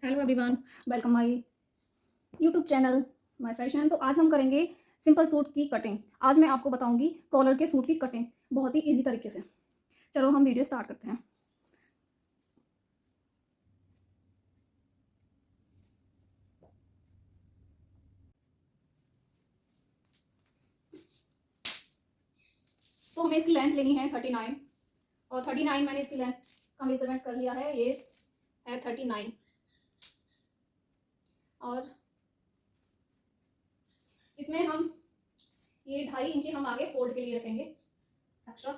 Hello everyone, welcome my YouTube channel my fashion. तो आज हम करेंगे सिंपल सूट की कटिंग। आज मैं आपको बताऊंगी कॉलर के सूट की कटिंग बहुत ही इजी तरीके से। चलो हम वीडियो स्टार्ट करते हैं। तो हमें इसकी लेंथ लेनी है 39 और 39 मैंने इसकी लेंथ का मेजरमेंट कर लिया है। ये है 39 और इसमें हम ये 2.5 इंची हम आगे फोल्ड के लिए रखेंगे एक्स्ट्रा।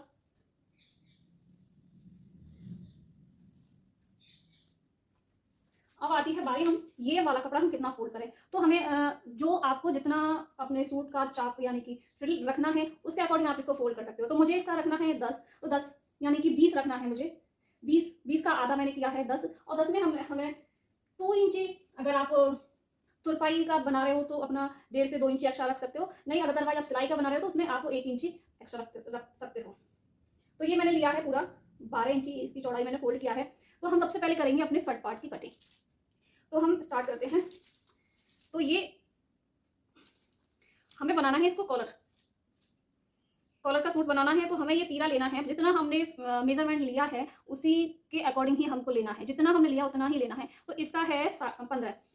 अब आती है बारी हम ये वाला कपड़ा हम कितना फोल्ड करें। तो हमें जो आपको जितना अपने सूट का चाप यानी कि फ्रिल रखना है उसके अकॉर्डिंग आप इसको फोल्ड कर सकते हो। तो मुझे इसका रखना है 10, तो 10 यानी कि 20 रखना है मुझे। 20 का आधा मैंने किया है 10, और 10 में हमें 2 इंची, अगर आप तुरपाई का बना रहे हो तो अपना 1.5 से 2 इंची एक्स्ट्रा रख सकते हो। नहीं, अगर अदरवाइज आप सिलाई का बना रहे हो तो उसमें आप 1 इंची एक्स्ट्रा रख सकते हो। तो ये मैंने लिया है पूरा 12 इंची इसकी चौड़ाई मैंने फोल्ड किया है। तो हम सबसे पहले करेंगे अपने फ्रंट पार्ट की कटिंग। तो हम स्टार्ट करते हैं। तो ये हमें बनाना है इसको कॉलर का सूट बनाना है। तो हमें ये तीरा लेना है, जितना हमने मेजरमेंट लिया है उसी के अकॉर्डिंग ही हमको लेना है। जितना हमने लिया उतना ही लेना है। तो इसका है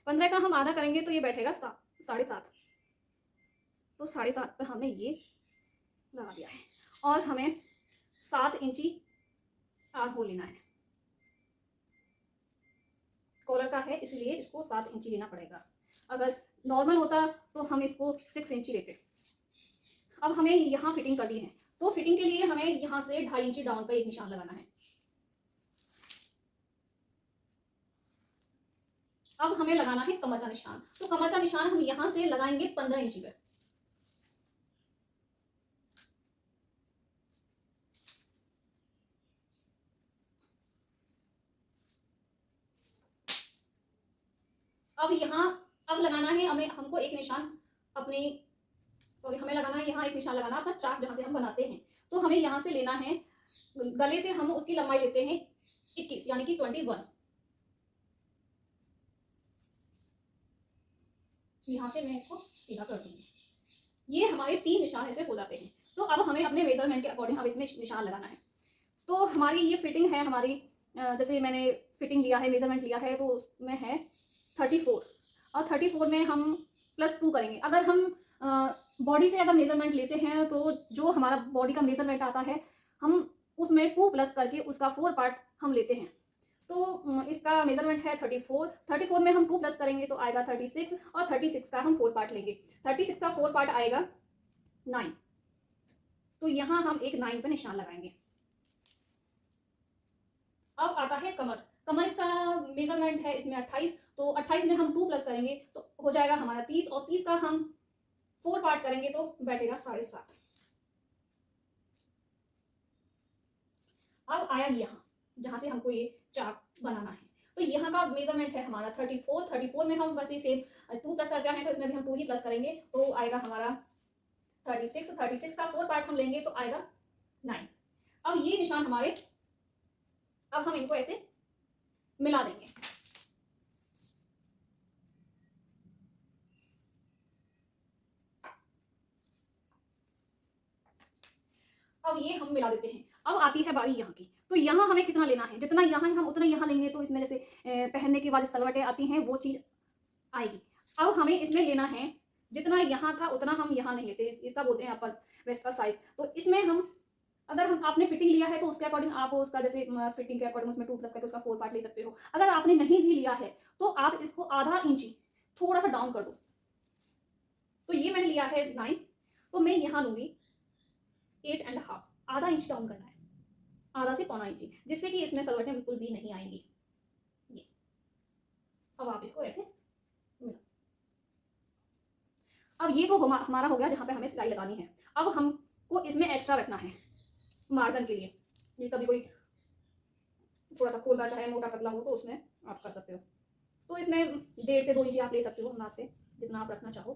15 का हम आधा करेंगे तो ये बैठेगा 7.5। तो 7.5 पर हमने ये लगा दिया है और हमें 7 इंची आर्म होल लेना है। कॉलर का है इसलिए इसको 7 इंची लेना पड़ेगा। अगर नॉर्मल होता तो हम इसको 6 इंची लेते। अब हमें यहाँ फिटिंग करनी है। तो फिटिंग के लिए हमें यहाँ से 2.5 इंची डाउन पर एक निशान लगाना है। अब हमें लगाना है कमर का निशान। तो कमर का निशान हम यहाँ से लगाएंगे 15 इंची पे। अब यहाँ अब लगाना है हमको एक निशान अपनी हमें लगाना है यहाँ एक निशान लगाना अपना चार्ट जहां से हम बनाते हैं। तो हमें यहाँ से लेना है, गले से हम उसकी लंबाई लेते हैं 21 यानी कि 21। यहाँ से मैं इसको सीधा कर दूंगी। ये हमारे 3 निशान ऐसे हो जाते हैं। तो अब हमें अपने मेजरमेंट के अकॉर्डिंग अब इसमें निशान लगाना है। तो हमारी ये फिटिंग है हमारी, जैसे मैंने फिटिंग लिया है मेजरमेंट लिया है तो उसमें है 34 और 34 में हम +2 करेंगे। अगर हम बॉडी से अगर मेजरमेंट लेते हैं तो जो हमारा बॉडी का मेजरमेंट आता है हम उसमें 2 प्लस करके उसका 4 पार्ट हम लेते हैं। तो इसका मेजरमेंट है 34 में हम 2 प्लस करेंगे तो आएगा 36 और 36 का हम 4 पार्ट लेंगे। 36 का 4 पार्ट आएगा 9। तो यहाँ हम एक 9 पर निशान लगाएंगे। अब आता है कमर का मेजरमेंट है इसमें 28। तो 28 में हम 2 प्लस करेंगे तो हो जाएगा हमारा 30 और 30 का हम 4 पार्ट करेंगे तो बैठेगा 7.5। अब आया यहाँ जहां से हमको ये चाप बनाना है। तो यहाँ का मेजरमेंट है हमारा 34 में हम वैसे सेम 2 प्लस करते हैं तो इसमें भी हम 2 ही प्लस करेंगे तो आएगा हमारा 36 का 4 पार्ट हम लेंगे तो आएगा 9। अब ये निशान हमारे, अब हम इनको ऐसे मिला देंगे। अब ये हम मिला देते हैं। अब आती है बारी यहाँ की। तो यहाँ हमें कितना लेना है, जितना यहाँ है हम उतना यहाँ लेंगे। तो इसमें जैसे पहनने के बाद सलवटें आती हैं वो चीज़ आएगी। अब हमें इसमें लेना है जितना यहाँ था उतना हम यहाँ नहीं लेते। इसका बोलते हैं अपर वेस्ट का साइज। तो इसमें हम अगर हम आपने फिटिंग लिया है तो उसके अकॉर्डिंग आप उसका जैसे फिटिंग के अकॉर्डिंग उसमें 2 प्लस करके उसका 4 पार्ट ले सकते हो। अगर आपने नहीं भी लिया है तो आप इसको आधा इंची थोड़ा सा डाउन कर दो। तो ये मैंने लिया है 9, तो मैं यहाँ लूंगी 8.5, आधा इंच डाउन करना है, आधा से पौना इंची, जिससे कि इसमें सलवटें बिल्कुल भी नहीं आएंगी। ये अब आप इसको ऐसे मिला। अब ये तो हमारा हो गया जहाँ पे हमें सिलाई लगानी है। अब हमको इसमें एक्स्ट्रा रखना है मार्जिन के लिए। ये कभी कोई थोड़ा सा खोलना चाहे मोटा पतला हो तो उसमें आप कर सकते हो। तो इसमें 1.5 से 2 इंची आप ले सकते हो अंदाज से, जितना आप रखना चाहो।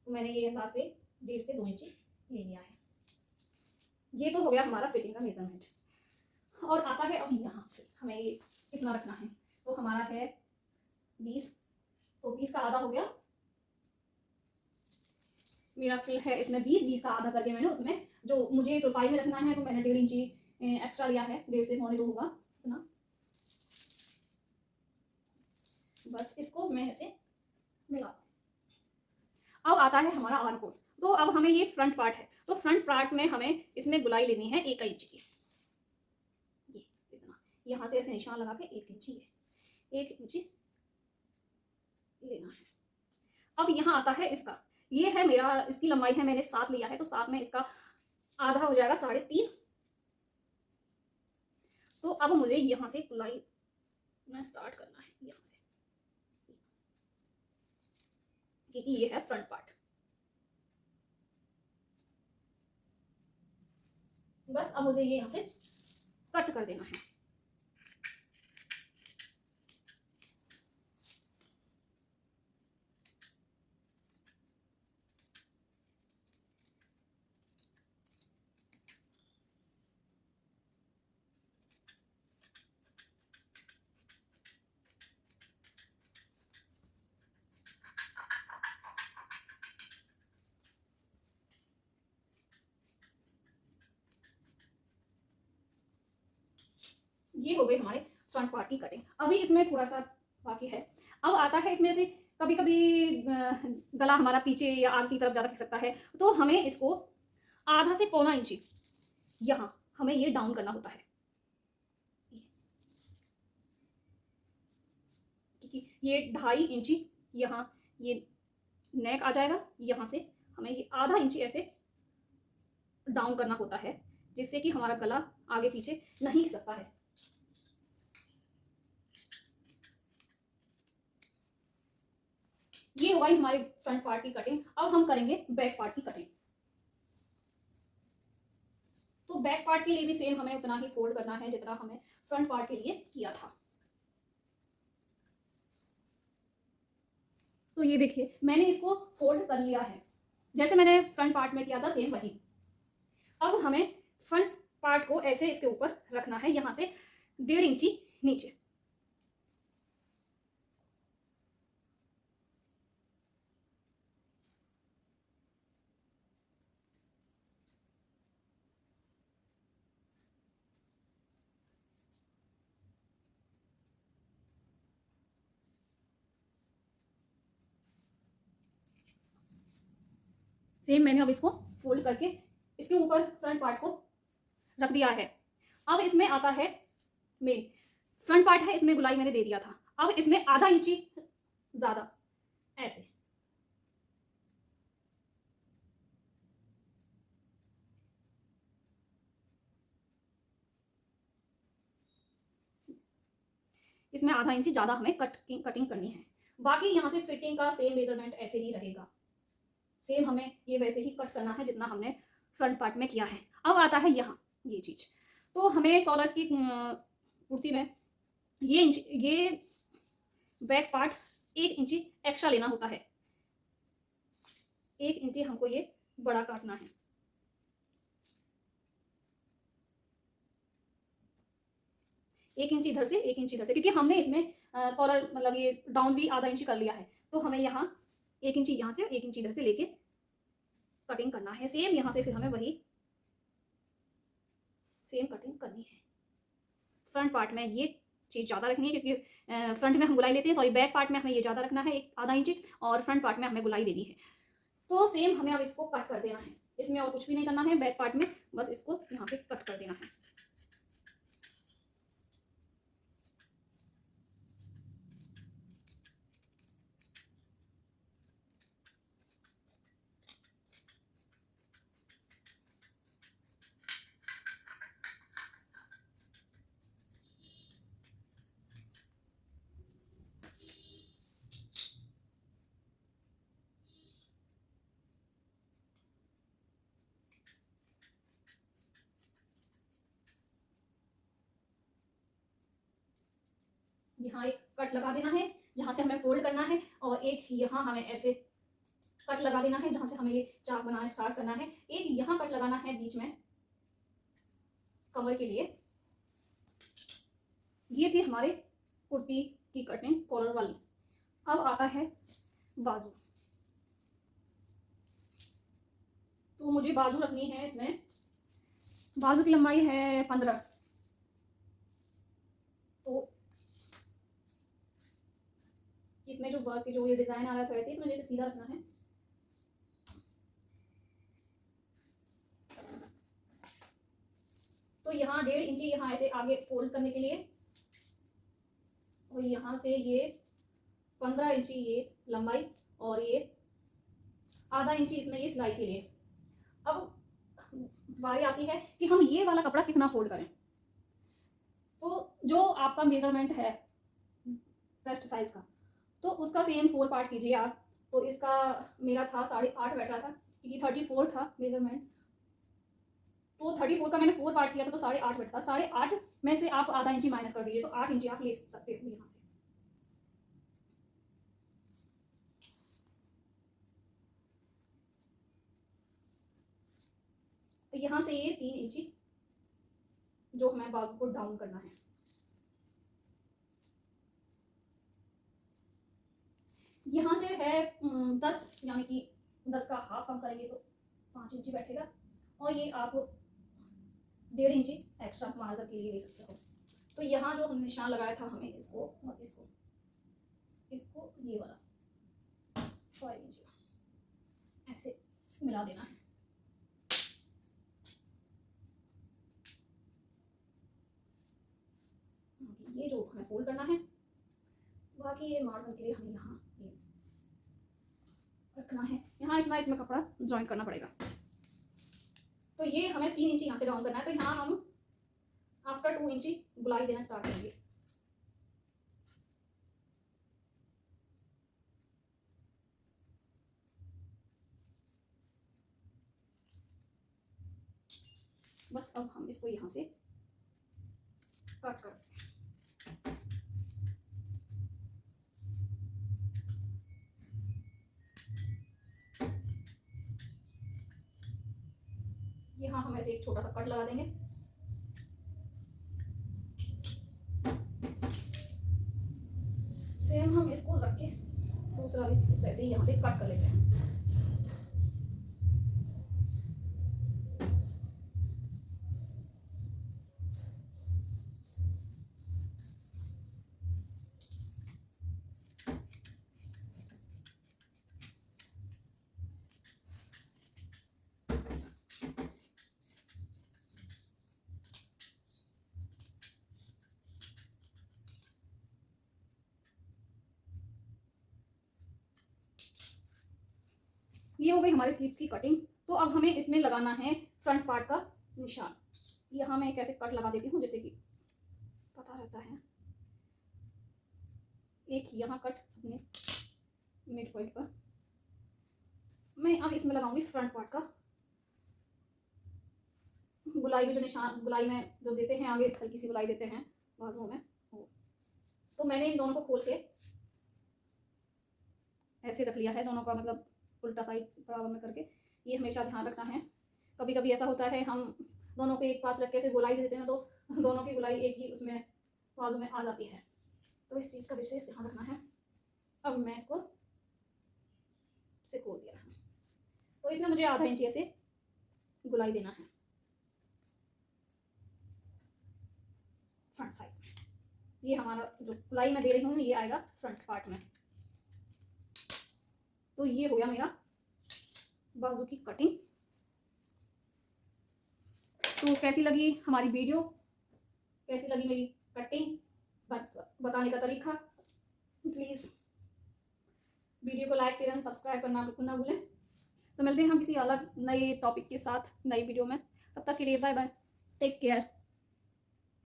तो मैंने ये अंदाज से 1.5 से 2 इंची ले लिया है। ये तो हो गया हमारा फिटिंग का मेजरमेंट। और आता है अब यहाँ हमें ये कितना रखना है। तो हमारा है 20, तो 20 का आधा हो गया, मेरा फिल है इसमें 20 का आधा करके मैंने उसमें जो मुझे तुरपाई में रखना है तो मैंने 1.5 इंची एक्स्ट्रा लिया है, 1.5 से 1.25 होगा इतना। बस इसको मैं ऐसे मिला। अब आता है हमारा आर्म होल। तो अब हमें ये फ्रंट पार्ट है, तो फ्रंट पार्ट में हमें इसमें गुलाई लेनी है 1 इंच की, ये इतना, यहाँ से ऐसे निशान लगा के 1 इंच, ये 1 इंच लेना है। अब यहाँ आता है इसका, ये है मेरा, इसकी लंबाई है मैंने 7 लिया है, तो 7 में इसका आधा हो जाएगा 3.5। तो अब मुझे यहाँ से गुलाई में स्टार्ट करना है, यहाँ से, क्योंकि ये है फ्रंट पार्ट। बस अब मुझे ये यहाँ से कट कर देना है। ये हो गई हमारे फ्रंट पार्ट की कटिंग। अभी इसमें थोड़ा सा बाकी है। अब आता है इसमें से कभी कभी गला हमारा पीछे या आगे की तरफ ज़्यादा खिसक सकता है, तो हमें इसको आधा से 1.25 इंची यहाँ हमें ये डाउन करना होता है, क्योंकि ये 2.5 इंची यहाँ ये नेक आ जाएगा, यहाँ से हमें ये आधा इंची ऐसे डाउन करना होता है, जिससे कि हमारा गला आगे पीछे नहीं खिसकता है। ये हो गई हमारे फ्रंट पार्ट की कटिंग। अब हम करेंगे बैक पार्ट की कटिंग। तो बैक पार्ट के लिए भी सेम हमें उतना ही फोल्ड करना है जितना हमें फ्रंट पार्ट के लिए किया था। तो ये देखिए मैंने इसको फोल्ड कर लिया है, जैसे मैंने फ्रंट पार्ट में किया था सेम वही। अब हमें फ्रंट पार्ट को ऐसे इसके ऊपर रखना है, यहाँ से 1.5 इंची नीचे। सेम मैंने अब इसको फोल्ड करके इसके ऊपर फ्रंट पार्ट को रख दिया है। अब इसमें आता है मेन फ्रंट पार्ट है, इसमें गुलाई मैंने दे दिया था। अब इसमें आधा इंची ज्यादा ऐसे, इसमें आधा इंची ज्यादा हमें कटिंग करनी है। बाकी यहाँ से फिटिंग का सेम मेजरमेंट ऐसे ही रहेगा, सेम हमें ये वैसे ही कट करना है जितना हमने फ्रंट पार्ट में किया है। अब आता है यहाँ ये चीज, तो हमें कॉलर की कुर्ती में ये बैक पार्ट 1 इंची एक्स्ट्रा लेना होता है, 1 इंची हमको ये बड़ा काटना है। एक इंच इधर से 1 इंच इधर से, क्योंकि हमने इसमें कॉलर मतलब ये डाउन भी आधा इंच कर लिया है, तो हमें यहाँ 1 इंच यहाँ से 1 इंच इधर से लेके कटिंग करना है। सेम यहाँ से फिर हमें वही सेम कटिंग करनी है। फ्रंट पार्ट में ये चीज़ ज़्यादा रखनी है, क्योंकि फ्रंट में हम गुलाई लेते हैं, सॉरी बैक पार्ट में हमें ये ज़्यादा रखना है, 1 आधा इंच, और फ्रंट पार्ट में हमें गुलाई देनी है। तो सेम हमें अब इसको कट कर देना है, इसमें और कुछ भी नहीं करना है बैक पार्ट में, बस इसको यहाँ से कट कर देना है। यहाँ एक कट लगा देना है जहाँ से हमें फोल्ड करना है, और एक यहाँ हमें ऐसे कट लगा देना है जहाँ से हमें ये चाक बनाना स्टार्ट करना है। एक यहाँ कट लगाना है बीच में कमर के लिए। ये थी हमारे कुर्ती की कटिंग कॉलर वाली। अब आता है बाजू। तो मुझे बाजू रखनी है इसमें, बाजू की लंबाई है 15। तो इसमें जो वर्क जो ये डिज़ाइन आ रहा है तो ऐसे ही तो मुझे इसे सीधा रखना है। तो यहाँ 1.5 इंची यहाँ ऐसे आगे फोल्ड करने के लिए, और यहाँ से ये 15 इंची ये लंबाई, और ये आधा इंची इसमें ये सिलाई के लिए। अब बारी आती है कि हम ये वाला कपड़ा कितना फोल्ड करें। तो जो आपका मेजरमेंट है ब्रेस्ट साइज का, तो उसका सेम 4 पार्ट कीजिए आप। तो इसका मेरा था 8.5 बैठ रहा था, क्योंकि 34 था मेजरमेंट। तो 34 का मैंने 4 पार्ट किया था, तो 8.5 बैठता। 8.5 में से आप आधा इंची माइनस कर दीजिए, तो 8 इंची आप ले सकते हो यहाँ से। तो यहाँ से ये 3 इंची जो हमें बाजू को डाउन करना है। यहाँ से है 10, यानी कि 10 का हाफ हम करेंगे तो 5 इंची बैठेगा। और ये आप 1.5 इंची एक्स्ट्रा मार्जिन के लिए ले सकते हो। तो यहाँ जो हम निशान लगाया था, हमें इसको और इसको ये वाला 5 इंची ऐसे मिला देना है। ये जो हमें फोल्ड करना है, बाकी ये मार्जिन के लिए हमें यहाँ ये रखना है। यहाँ इतना इसमें कपड़ा ज्वाइन करना पड़ेगा। तो ये हमें 3 इंची यहाँ से डाउन करना है। तो यहाँ हम आफ्टर 2 इंची गुलाई देना स्टार्ट करेंगे। बस अब हम इसको यहाँ से कट कर दें। यहाँ हम ऐसे एक छोटा सा कट लगा देंगे। सेम हम इसको रख के दूसरा भी ऐसे ही यहाँ से कट कर लेते हैं। ये हो गई हमारी स्लीव की कटिंग। तो अब हमें इसमें लगाना है फ्रंट पार्ट का निशान। यहाँ मैं एक ऐसे कट लगा देती हूँ, जैसे कि पता रहता है। एक यहाँ कट अपने मिड पॉइंट पर। मैं अब इसमें लगाऊंगी फ्रंट पार्ट का गुलाई में जो निशान, गुलाई में जो देते हैं आगे हल्की सी गुलाई देते हैं बाजुओं में। तो मैंने इन दोनों को खोल के ऐसे रख लिया है, दोनों का मतलब उल्टा साइड बराबर में करके। ये हमेशा ध्यान रखना है। कभी कभी ऐसा होता है हम दोनों को एक पास रख के ऐसे गोलाई देते हैं, तो दोनों की गोलाई एक ही उसमें बाजू में आ जाती है। तो इस चीज़ का विशेष ध्यान रखना है। अब मैं इसको से खोल दिया है। तो इसमें मुझे आधा इंच ऐसे गुलाई देना है फ्रंट साइड में। ये हमारा जो गुलाई मैं दे रही हूँ ये आएगा फ्रंट पार्ट में। तो ये हो गया मेरा बाजू की कटिंग। तो कैसी लगी हमारी वीडियो, कैसी लगी मेरी कटिंग, बताने का तरीका। प्लीज़ वीडियो को लाइक शेयर एंड सब्सक्राइब करना बिल्कुल ना भूलें। तो मिलते हैं हम किसी अलग नए टॉपिक के साथ नई वीडियो में। तब तक के लिए बाय बाय, टेक केयर।